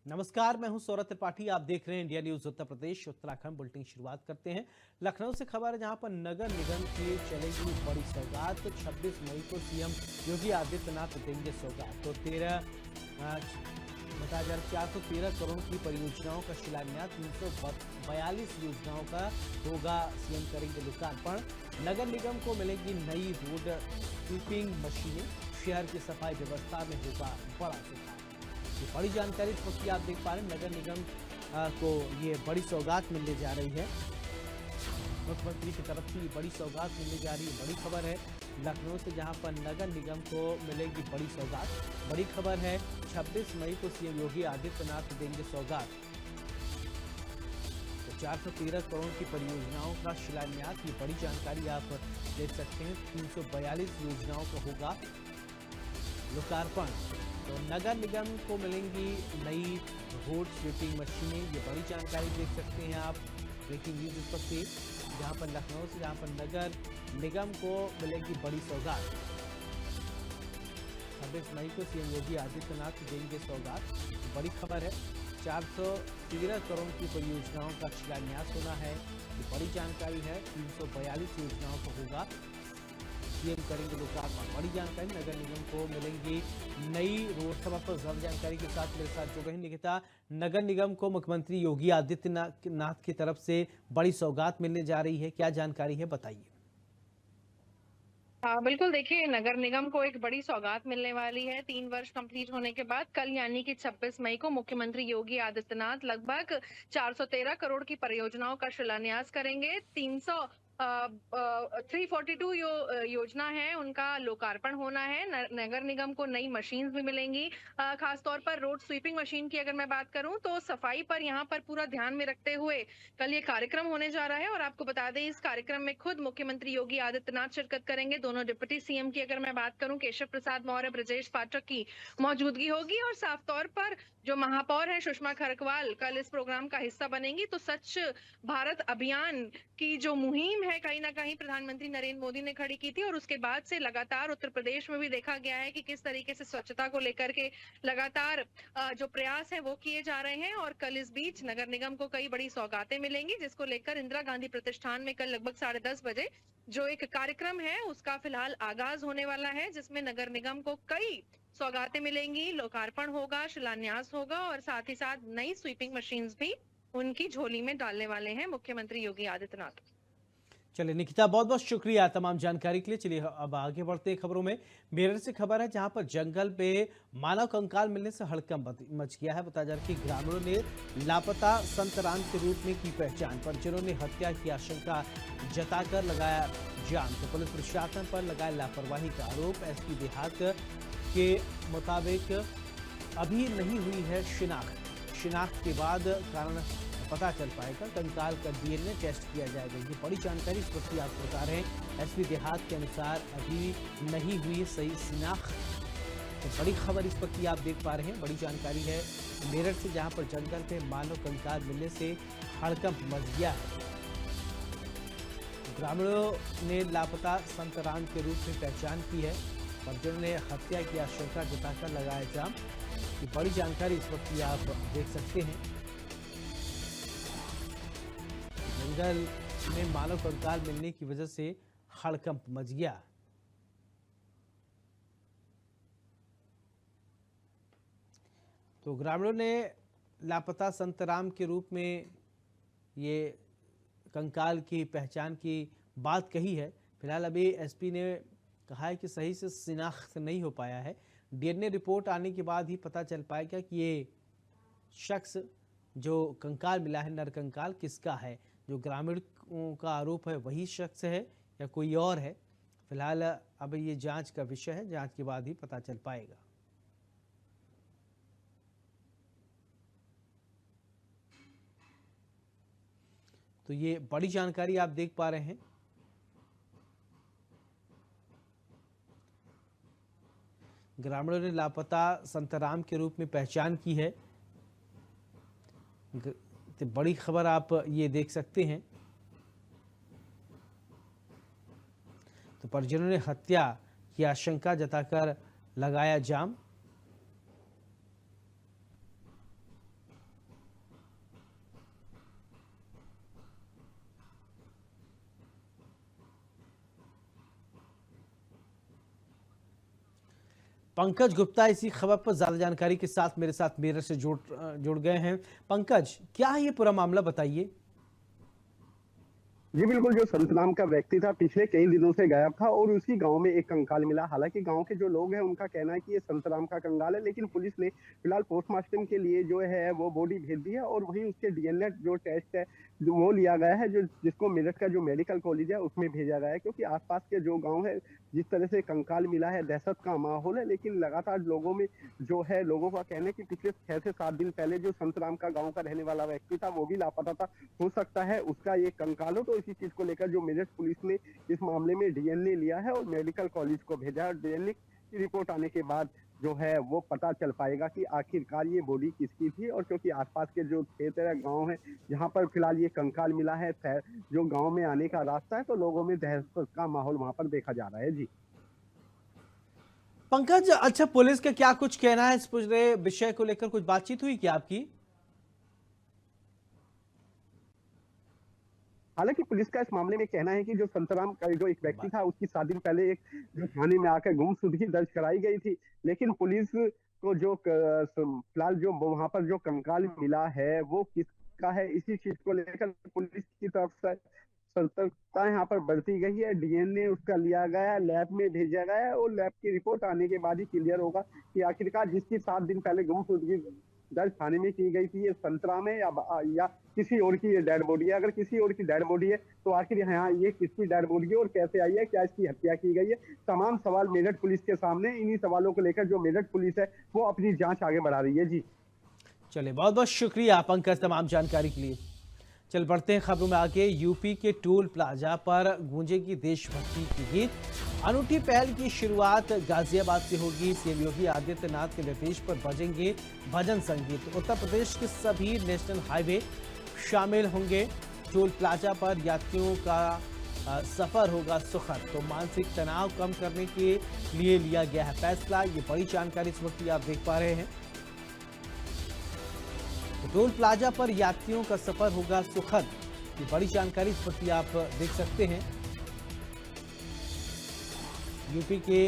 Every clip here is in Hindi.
नमस्कार, मैं हूं सौरभ त्रिपाठी। आप देख रहे हैं India news Uttar Pradesh Uttarakhand. Bulletin शुरुआत करते हैं लखनऊ से। खबर है जहां पर नगर निगम की चलेगी बड़ी सौगात। 26 मई को सीएम योगी आदित्यनाथ देंगे सौगात। तो 413 करोड़ की परियोजनाओं का शिलान्यास, 342 योजनाओं का होगा सीएम करेंगे लोकार्पण। नगर निगम को मिलेगी नई रोड स्वीपिंग मशीनें, शहर की सफाई व्यवस्था में होगा बड़ा सुधार। ये बड़ी जानकारी इस वक्त की आप देख पा रहे हैं। नगर निगम को ये बड़ी सौगात मिलने जा रही है। मुख्यमंत्री की तरफ से ये बड़ी सौगात मिलने जा रही है। बड़ी खबर है लखनऊ से, जहां पर नगर निगम को मिलेगी बड़ी सौगात। बड़ी खबर है 26 मई को सीएम योगी आदित्यनाथ देंगे सौगात। तो 413 करोड़ की परियोजनाओं का शिलान्यास, ये बड़ी जानकारी आप देख सकते हैं। 342 योजनाओं का होगा लोकार्पण। तो नगर निगम को मिलेंगी नई रोड स्वीपिंग मशीनें, ये बड़ी जानकारी देख सकते हैं आप। ब्रेकिंग न्यूज इस वक्त से, जहां पर लखनऊ से, जहां पर नगर निगम को मिलेगी बड़ी सौगात। 26 मई को सीएम योगी आदित्यनाथ देंगे सौगात। बड़ी खबर है 413 करोड़ की परियोजनाओं का शिलान्यास होना है। ये बड़ी जानकारी है। 342 योजनाओं का होगा सीएम करेंगे लोकार्पण। बड़ी जानकारी, नगर निगम को मिलेंगी नई रोड। सब आपको जरूर जानकारी के साथ मेरे साथ जुड़ रहे हैं निकिता। नगर निगम को मुख्यमंत्री योगी आदित्यनाथ की तरफ से बड़ी सौगात मिलने जा रही है, क्या जानकारी है बताइए। हाँ, बिल्कुल। देखिए, नगर निगम को एक बड़ी सौगात मिलने वाली है 3 वर्ष कंप्लीट होने के बाद। कल यानी कि 26 मई को मुख्यमंत्री योगी आदित्यनाथ लगभग 413 करोड़ की परियोजनाओं का शिलान्यास करेंगे। 342 योजना है, उनका लोकार्पण होना है। नगर निगम को नई मशीन्स भी मिलेंगी। खासतौर पर रोड स्वीपिंग मशीन की अगर मैं बात करूं तो सफाई पर यहाँ पर पूरा ध्यान में रखते हुए कल ये कार्यक्रम होने जा रहा है। और आपको बता दें, इस कार्यक्रम में खुद मुख्यमंत्री योगी आदित्यनाथ शिरकत करेंगे। दोनों डिप्टी सीएम की अगर मैं बात करूं, केशव प्रसाद मौर्य, ब्रजेश पाठक की मौजूदगी होगी। और साफ तौर पर जो महापौर है सुषमा खरकवाल कल इस प्रोग्राम का हिस्सा बनेंगी। तो स्वच्छ भारत अभियान की जो मुहिम है, कहीं ना कहीं प्रधानमंत्री नरेंद्र मोदी ने खड़ी की थी। और उसके बाद से लगातार उत्तर प्रदेश में भी देखा गया है कि किस तरीके से स्वच्छता को लेकर के लगातार जो प्रयास है वो किए जा रहे हैं। और कल इस बीच नगर निगम को कई बड़ी सौगातें मिलेंगी, जिसको लेकर इंदिरा गांधी प्रतिष्ठान में कल लगभग 10:30 बजे जो एक कार्यक्रम है उसका फिलहाल आगाज होने वाला है, जिसमें नगर निगम को कई सौगातें मिलेंगी, लोकार्पण होगा, शिलान्यास होगा और साथ ही साथ नई स्वीपिंग मशीन्स भी उनकी झोली में डालने वाले हैं मुख्यमंत्री योगी आदित्यनाथ। चलिए निकिता, बहुत बहुत शुक्रिया तमाम जानकारी के लिए। चलिए अब आगे बढ़ते हैं खबरों में। मेरठ से खबर है जहां पर जंगल पे मानव कंकाल मिलने से हड़कंप मच गया है। बताया जा रहा है कि ग्रामीणों ने लापता संत राम के रूप में की पहचान, पर जिन्होंने हत्या की आशंका जताकर लगाया जाम। तो पुलिस प्रशासन पर लगाया लापरवाही का आरोप। एसपी देहात के मुताबिक अभी नहीं हुई है शिनाख्त। शिनाख्त के बाद कारण पता चल पाएगा। कंकाल का डीएनए टेस्ट किया जाएगा। ये बड़ी जानकारी इस वक्त आप बता रहे हैं। एसपी देहात के अनुसार अभी नहीं हुई सही शिनाख्त। तो बड़ी खबर इस वक्त आप देख पा रहे हैं। बड़ी जानकारी है मेरठ से, जहां पर जंगल पे मानव कंकाल मिलने से हड़कंप मच गया है। ग्रामीणों ने लापता संत राम के रूप में पहचान की है, पर जिन्होंने हत्या की आशंका जताकर लगाया जाम। ये बड़ी जानकारी इस वक्त आप देख सकते हैं। जंगल में मानव कंकाल मिलने की वजह से हड़कंप मच गया। तो ग्रामीणों ने लापता संत राम के रूप में ये कंकाल की पहचान की बात कही है। फिलहाल अभी एसपी ने कहा है कि सही से शिनाख्त नहीं हो पाया है। डीएनए रिपोर्ट आने के बाद ही पता चल पाएगा कि ये शख्स जो कंकाल मिला है, नर कंकाल, किसका है। जो ग्रामीण का आरोप है वही शख्स है या कोई और है। फिलहाल अब ये जांच का विषय है, जांच के बाद ही पता चल पाएगा। तो ये बड़ी जानकारी आप देख पा रहे हैं। ग्रामीणों ने लापता संतराम के रूप में पहचान की है। तो बड़ी खबर आप ये देख सकते हैं। तो परिजनों ने हत्या की आशंका जताकर लगाया जाम। पंकज गुप्ता इसी खबर पर ज्यादा जानकारी के साथ मेरे साथ मेरठ से जुड़ गए हैं। पंकज, क्या है ये पूरा मामला, बताइए। जी बिल्कुल, जो संत नाम का व्यक्ति था पिछले कई दिनों से गायब था और उसी गांव में एक कंकाल मिला। हालांकि गांव के जो लोग हैं उनका कहना है कि ये संत राम का कंकाल है, लेकिन पुलिस ने फिलहाल पोस्टमार्टम के लिए जो है वो बॉडी भेज दी है और वहीं उसके डीएनए जो टेस्ट है जो वो लिया गया है, जो जिसको मेरठ का जो मेडिकल कॉलेज है उसमें भेजा गया है। क्योंकि आसपास के जो गाँव है, जिस तरह से कंकाल मिला है, दहशत का माहौल है। लेकिन लगातार लोगों में जो है, लोगों का कहना है कि पिछले 6 से 7 दिन पहले जो संत राम का गाँव का रहने वाला व्यक्ति था वो भी लापता था। हो सकता है उसका ये कंकाल हो। तो इसी चीज को लेकर जो मेरठ पुलिस ने इस मामले में डीएनए लिया है और मेडिकल कॉलेज को भेजा है। डीएनए की रिपोर्ट आने के बाद जो है वो पता चल पाएगा कि आखिरकार ये बॉडी किसकी थी। और क्योंकि आसपास के जो खेत है, गांव है, जहां पर फिलहाल ये कंकाल मिला है, जो गांव में आने का रास्ता है, तो लोगों में दहशत का माहौल वहां पर देखा जा रहा है। जी पंकज, अच्छा, पुलिस का क्या कुछ कहना है इस पूरे विषय को लेकर? कुछ बातचीत हुई क्या आपकी? हालांकि पुलिस का इस मामले में कहना है कि जो संतराम का जो एक व्यक्ति था उसकी 7 दिन पहले एक जो थाने में आकर गुमशुदगी दर्ज कराई गई थी। लेकिन पुलिस को जो फिलहाल जो वहां पर जो कंकाल मिला है वो किसका है, इसी चीज को लेकर पुलिस की तरफ से सतर्कता यहाँ पर बढ़ती गई है। डीएनए उसका लिया गया, लैब में भेजा गया है और लैब की रिपोर्ट आने के बाद ही क्लियर होगा कि आखिरकार जिसकी 7 दिन पहले गुमशुदगी दर्ज थाने में की गई थी, ये संतराम है या किसी और की ये डेड बॉडी है। अगर किसी और की डेड बॉडी है तो आखिर यहाँ ये किसकी डेड बॉडी है और कैसे आई है, क्या इसकी हत्या की गई है? तमाम सवाल मेरठ पुलिस के सामने। इन्हीं सवालों को लेकर जो मेरठ पुलिस है वो अपनी जांच आगे बढ़ा रही है। जी चलिए, बहुत बहुत शुक्रिया पंकज तमाम जानकारी के लिए। चल बढ़ते हैं खबरों में आगे। यूपी के टोल प्लाजा पर गूंजेगी देशभक्ति की गीत। अनूठी पहल की शुरुआत गाजियाबाद से होगी। सीएम योगी आदित्यनाथ के निर्देश पर बजेंगे भजन संगीत। उत्तर प्रदेश के सभी नेशनल हाईवे शामिल होंगे। टोल प्लाजा पर यात्रियों का सफर होगा सुखद। तो मानसिक तनाव कम करने के लिए लिया गया है फैसला। ये बड़ी जानकारी इस वक्त आप देख पा रहे हैं। टोल प्लाजा पर यात्रियों का सफर होगा सुखद, ये बड़ी जानकारी इस वक्त आप देख सकते हैं। यूपी के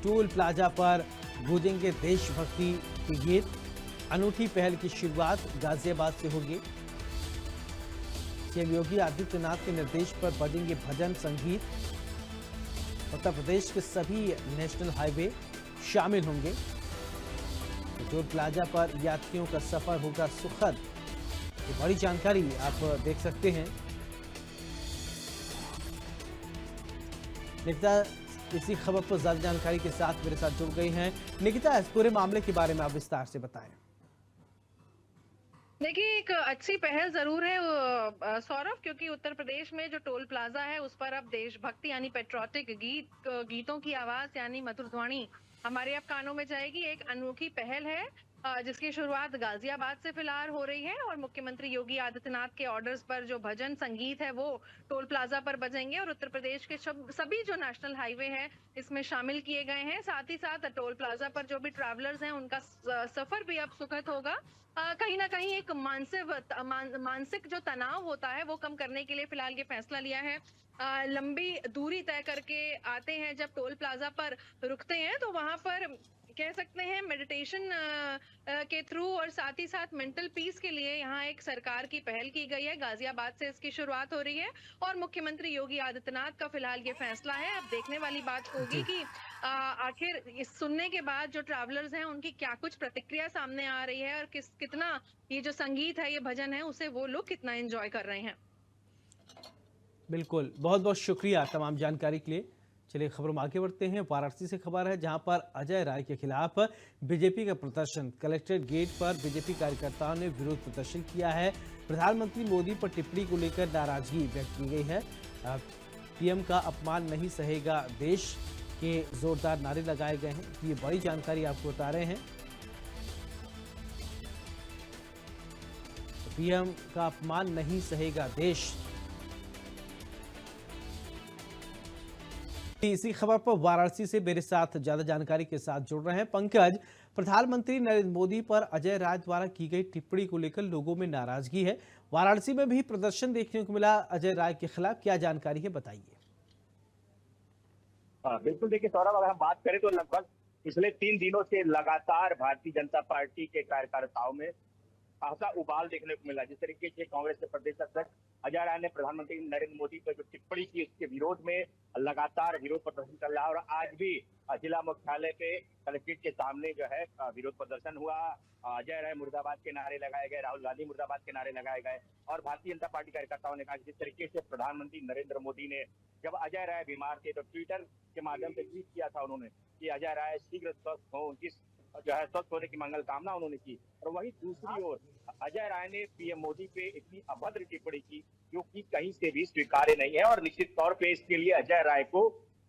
टोल प्लाजा पर गूंजेंगे देशभक्ति के गीत। अनूठी पहल की शुरुआत गाजियाबाद से होगी। सीएम योगी आदित्यनाथ के निर्देश पर बजेंगे भजन संगीत। उत्तर प्रदेश के सभी नेशनल हाईवे शामिल होंगे। टोल प्लाजा पर यात्रियों का सफर होगा सुखद, ये बड़ी जानकारी आप देख सकते हैं। निकिता इसी खबर पर ज्यादा जानकारी के साथ मेरे साथ जुड़ गई हैं। निकिता, इस पूरे मामले के बारे में आप विस्तार से बताएं। देखिए, एक अच्छी पहल जरूर है सौरभ, क्योंकि उत्तर प्रदेश में जो टोल प्लाजा है उस पर अब देशभक्ति यानी पेट्रोटिक गीतों की आवाज यानी मधुर ध्वनि हमारे अब कानों में जाएगी। एक अनोखी पहल है जिसकी शुरुआत गाजियाबाद से फिलहाल हो रही है और मुख्यमंत्री योगी आदित्यनाथ के ऑर्डर्स पर जो भजन संगीत है वो टोल प्लाजा पर बजेंगे और उत्तर प्रदेश के सभी जो नेशनल हाईवे हैं इसमें शामिल किए गए हैं। साथ ही साथ टोल प्लाजा पर जो भी ट्रैवलर्स हैं उनका सफर भी अब सुखद होगा। कहीं ना कहीं एक मानसिक जो तनाव होता है वो कम करने के लिए फिलहाल ये फैसला लिया है। लंबी दूरी तय करके आते हैं, जब टोल प्लाजा पर रुकते हैं तो वहां पर कह सकते हैं मेडिटेशन के थ्रू और साथ ही साथ मेंटल पीस के लिए यहाँ एक सरकार की पहल की गई है। गाजियाबाद से इसकी शुरुआत हो रही है और मुख्यमंत्री योगी आदित्यनाथ का फिलहाल ये फैसला है। अब देखने वाली बात होगी कि आखिर इस सुनने के बाद जो ट्रैवलर्स हैं उनकी क्या कुछ प्रतिक्रिया सामने आ रही है और कितना ये जो संगीत है, ये भजन है, उसे वो लोग कितना एंजॉय कर रहे हैं। बिल्कुल, बहुत बहुत शुक्रिया तमाम जानकारी के लिए। चलिए खबरों में आगे बढ़ते हैं। वाराणसी से खबर है, जहां पर अजय राय के खिलाफ बीजेपी का प्रदर्शन। कलेक्ट्रेट गेट पर बीजेपी कार्यकर्ताओं ने विरोध प्रदर्शन किया है। प्रधानमंत्री मोदी पर टिप्पणी को लेकर नाराजगी व्यक्त की गई है। पीएम का अपमान नहीं सहेगा देश के जोरदार नारे लगाए गए हैं। ये बड़ी जानकारी आपको बता रहे हैं। पीएम का अपमान नहीं सहेगा देश। इसी खबर पर वाराणसी से मेरे साथ ज्यादा जानकारी के साथ जुड़ रहे हैं पंकज। प्रधानमंत्री नरेंद्र मोदी पर अजय राय द्वारा की गई टिप्पणी को लेकर लोगों में नाराजगी है। वाराणसी में भी प्रदर्शन देखने को मिला अजय राय के खिलाफ, क्या जानकारी है बताइए। बिल्कुल, देखिए सौरभ, अगर हम बात करें तो लगभग पिछले 3 दिनों से लगातार भारतीय जनता पार्टी के कार्यकर्ताओं में खासा उबाल देखने को मिला। जिस तरीके से कांग्रेस के प्रदेश अध्यक्ष अजय राय ने प्रधानमंत्री नरेंद्र मोदी पर जो टिप्पणी की, उसके विरोध में लगातार विरोध प्रदर्शन चल रहा है और आज भी जिला मुख्यालय पे कलेक्ट्रेट के सामने जो है विरोध प्रदर्शन हुआ। अजय राय मुर्दाबाद के नारे लगाए गए, राहुल गांधी मुर्दाबाद के नारे लगाए गए और भारतीय जनता पार्टी कार्यकर्ताओं ने कहा कि जिस तरीके से प्रधानमंत्री नरेंद्र मोदी ने जब अजय राय बीमार थे तो ट्विटर के माध्यम से ट्वीट किया था उन्होंने कि अजय राय शीघ्र स्वस्थ हो, उनकी जो है स्वस्थ होने की मंगल कामना उन्होंने की। और वहीं दूसरी ओर अजय राय ने पीएम मोदी पे इतनी अभद्र टिप्पणी की जो कि कहीं से भी स्वीकार्य नहीं है और निश्चित तौर पे इसके लिए अजय राय को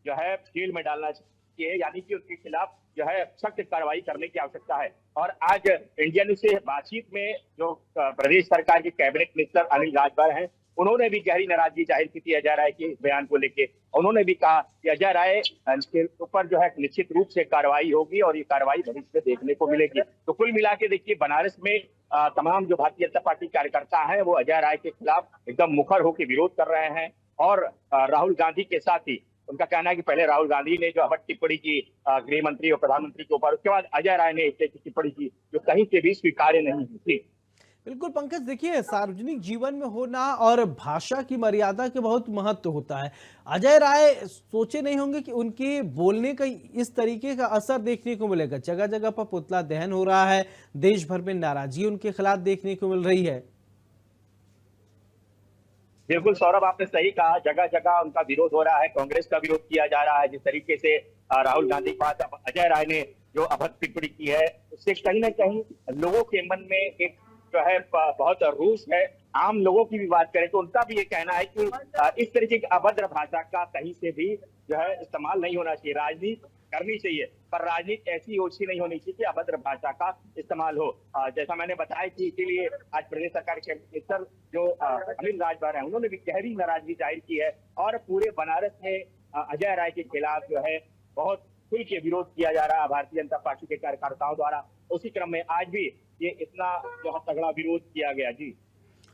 जो है जेल में डालना चाहिए, यानी कि उसके खिलाफ जो है सख्त कार्रवाई करने की आवश्यकता है। और आज इंडिया न्यूज से बातचीत में जो प्रदेश सरकार के कैबिनेट मिनिस्टर अनिल राजभर हैं, उन्होंने भी गहरी नाराजगी जाहिर की थी अजय राय के बयान को लेकर। उन्होंने भी कहा कि अजय राय के ऊपर जो है निश्चित रूप से कार्रवाई होगी और ये कार्रवाई भविष्य में देखने को मिलेगी। तो कुल मिला के देखिए, बनारस में तमाम जो भारतीय जनता पार्टी कार्यकर्ता हैं वो अजय राय के खिलाफ एकदम मुखर होकर विरोध कर रहे हैं और राहुल गांधी के साथ ही उनका कहना है कि पहले राहुल गांधी ने जो अभद्र टिप्पणी की गृह मंत्री और प्रधानमंत्री के ऊपर, उसके बाद अजय राय ने इस तरह की टिप्पणी की जो कहीं से भी स्वीकार्य नहीं थी। बिल्कुल पंकज, देखिए सार्वजनिक जीवन में होना और भाषा की मर्यादा के बहुत महत्व होता है। अजय राय सोचे नहीं होंगे कि उनके बोलने का इस तरीके का असर देखने को मिलेगा। जगह जगह पर पुतला दहन हो रहा है, देश भर में नाराजगी उनके खिलाफ देखने को मिल रही है। बिल्कुल सौरभ, आपने सही कहा, जगह जगह उनका विरोध हो रहा है, कांग्रेस का विरोध किया जा रहा है। जिस तरीके से राहुल गांधी के बाद अजय राय ने जो अभद्र टिप्पणी की है, उससे कहीं ना कहीं लोगों के मन में एक जो है बहुत रूस है। आम लोगों की भी बात करें तो उनका भी ये कहना है कि इस तरीके की अभद्र भाषा का कहीं से भी जो है इस्तेमाल नहीं होना चाहिए। राजनीति करनी चाहिए पर राजनीति ऐसी ओछी नहीं होनी चाहिए कि अभद्र भाषा का इस्तेमाल हो। जैसा मैंने बताया कि इसीलिए आज प्रदेश सरकार के मिनिस्टर जो अनिल राजभर हैं, उन्होंने भी गहरी नाराजगी जाहिर की है और पूरे बनारस में अजय राय के खिलाफ जो है बहुत खुल के विरोध किया जा रहा है भारतीय जनता पार्टी के कार्यकर्ताओं द्वारा। उसी क्रम में आज भी ये इतना जो तगड़ा विरोध किया गया। जी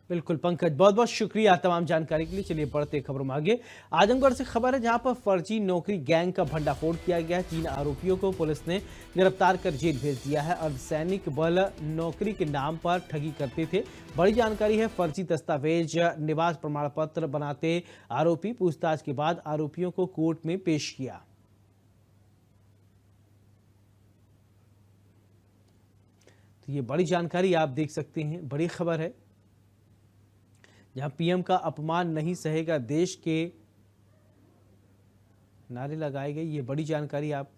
बिल्कुल पंकज, बहुत बहुत शुक्रिया तमाम जानकारी के लिए। चलिए बढ़ते खबरों में आगे। आजमगढ़ से खबर है जहां पर फर्जी नौकरी गैंग का भंडाफोड़ किया गया है। 3 आरोपियों को पुलिस ने गिरफ्तार कर जेल भेज दिया है। अर्धसैनिक बल नौकरी के नाम पर ठगी करते थे। बड़ी जानकारी है, फर्जी दस्तावेज निवास प्रमाण पत्र बनाते आरोपी पूछताछ के बाद आरोपियों को कोर्ट में पेश किया। तो ये बड़ी जानकारी आप देख सकते हैं, बड़ी खबर है जहां पीएम का अपमान नहीं सहेगा देश के नारे लगाए गए। ये बड़ी जानकारी आप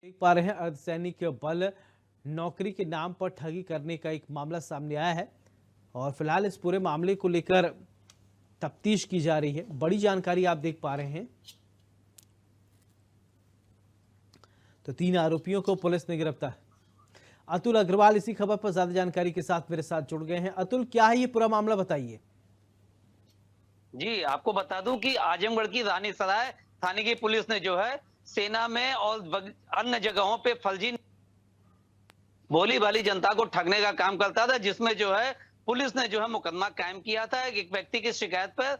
देख पा रहे हैं। अर्धसैनिक बल नौकरी के नाम पर ठगी करने का एक मामला सामने आया है और फिलहाल इस पूरे मामले को लेकर तफ्तीश की जा रही है। बड़ी जानकारी आप देख पा रहे हैं। तो 3 आरोपियों को पुलिस ने गिरफ्तार। अतुल अग्रवाल इसी खबर पर ज्यादा जानकारी के साथ मेरे साथ जुड़ गए हैं। अतुल, क्या है ये पूरा मामला, बताइए। जी, आपको बता दूं कि आजमगढ़ की रानी सराय थाने की पुलिस ने जो है सेना में और अन्य जगहों पे फर्जी भोली भाली जनता को ठगने का काम करता था, जिसमें जो है पुलिस ने जो है मुकदमा कायम किया था। एक व्यक्ति की शिकायत पर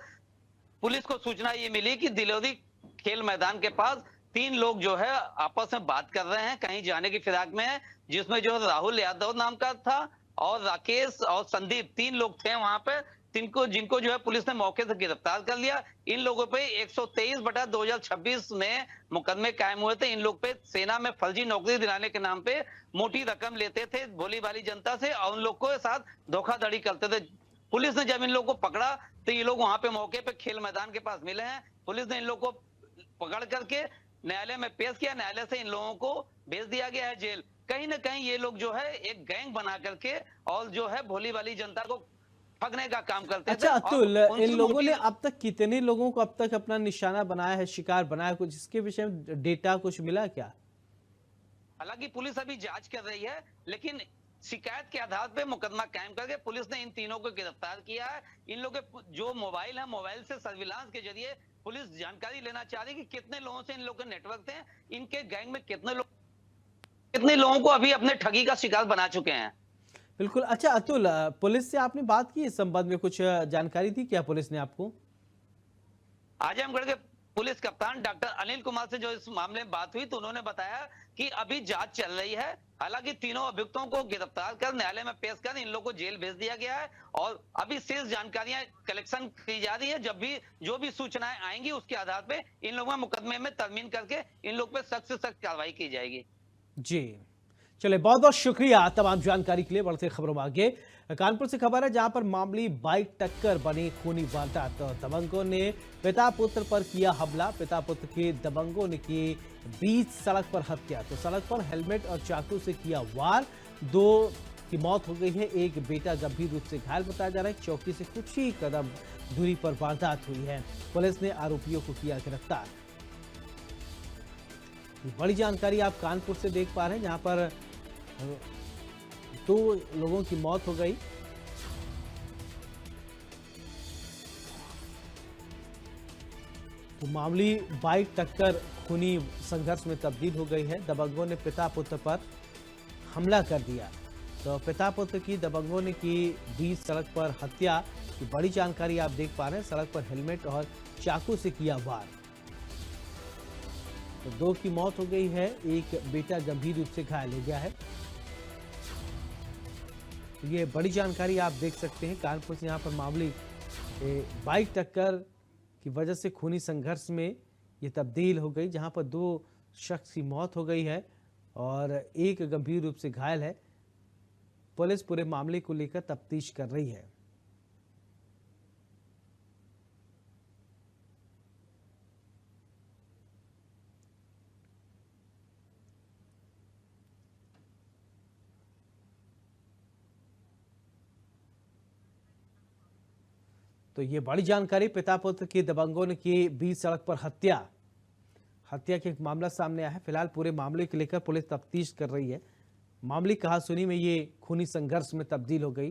पुलिस को सूचना ये मिली कि दिलोदी खेल मैदान के पास 3 लोग जो है आपस में बात कर रहे हैं, कहीं जाने की फिराक में है, जिसमें जो राहुल यादव नाम का था और राकेश और संदीप 3 लोग थे वहां पे, जिनको जो है पुलिस ने मौके से गिरफ्तार कर लिया। इन लोगों पे 123/2026 में मुकदमे कायम हुए थे। इन लोग पे सेना में फर्जी नौकरी दिलाने के नाम पे मोटी रकम लेते थे भोली भाली जनता से और उन लोग को साथ धोखाधड़ी करते थे। पुलिस ने जब इन लोगों को पकड़ा तो ये लोग वहां पे मौके पे खेल मैदान के पास मिले हैं। पुलिस ने इन लोगों को पकड़ करके न्यायालय में पेश किया। न्यायालय से इन लोगों को भेज दिया गया है जेल। कहीं ना कहीं ये लोग जो है एक गैंग बना करके और जो है भोली भाली जनता को ठगने का काम करते थे। अच्छा अतुल, इन लोगों ने अब तक कितने लोगों को अब तक अपना निशाना बनाया है, शिकार बनाया, कुछ इसके विषय में डेटा कुछ मिला क्या? हालांकि पुलिस अभी जांच कर रही है, लेकिन शिकायत के आधार पे मुकदमा कायम करके पुलिस ने इन तीनों को गिरफ्तार किया है। इन लोगों के जो मोबाइल है, मोबाइल से सर्विलांस के जरिए पुलिस जानकारी लेना चाह रही है कि कितने लोगों से इन लोगों के नेटवर्क थे, इनके गैंग में कितने लोगों को अभी अपने ठगी का शिकार बना चुके हैं। बिल्कुल। अच्छा अतुल, पुलिस से आपने बात की इस संबंध में, कुछ जानकारी दी क्या पुलिस ने आपको? आजमगढ़ के पुलिस कप्तान डॉक्टर अनिल कुमार से जो इस मामले में बात हुई तो उन्होंने बताया कि अभी जांच चल रही है। हालांकि तीनों अभियुक्तों को गिरफ्तार कर न्यायालय में पेश कर इन लोगों को जेल भेज दिया गया है और अभी शेष जानकारियां कलेक्शन की जा रही है। जब भी जो भी सूचनाएं आएंगी उसके आधार पे इन लोगों में मुकदमे में तरमीम करके इन लोग पे सख्त से सख्त कार्रवाई की जाएगी। जी, चले बहुत बहुत शुक्रिया तमाम जानकारी के लिए। बढ़ते खबरों में आगे, कानपुर से खबर है जहां पर मामूली बाइक टक्कर बनी खूनी वारदात। तो दबंगों ने पिता पुत्र पर किया हमला, पिता पुत्र के दबंगों ने की बीच सड़क पर हत्या। तो सड़क पर हेलमेट और चाकू से किया वार, 2 की मौत हो गई है, एक बेटा गंभीर रूप से घायल बताया जा रहा है। चौकी से कुछ ही कदम दूरी पर वारदात हुई है, पुलिस ने आरोपियों को किया गिरफ्तार। बड़ी जानकारी आप कानपुर से देख पा रहे हैं जहां पर 2 लोगों की मौत हो गई। तो मामूली बाइक टक्कर खूनी संघर्ष में तब्दील हो गई है। दबंगों ने पिता पुत्र पर हमला कर दिया। तो पिता पुत्र की दबंगों ने की बीच सड़क पर हत्या की बड़ी जानकारी आप देख पा रहे हैं। सड़क पर हेलमेट और चाकू से किया वार। तो 2 की मौत हो गई है, एक बेटा गंभीर रूप से घायल हो गया है। तो ये बड़ी जानकारी आप देख सकते हैं कानपुर से। यहाँ पर मामूली बाइक टक्कर की वजह से खूनी संघर्ष में ये तब्दील हो गई, जहां पर 2 शख्स की मौत हो गई है और एक गंभीर रूप से घायल है। पुलिस पूरे मामले को लेकर तफ्तीश कर रही है। तो ये बड़ी जानकारी, पिता पुत्र की दबंगों ने की बीच सड़क पर हत्या के एक मामला सामने आया है। फिलहाल पूरे मामले को लेकर पुलिस तफ्तीश कर रही है। मामले कहासुनी में ये खूनी संघर्ष में तब्दील हो गई।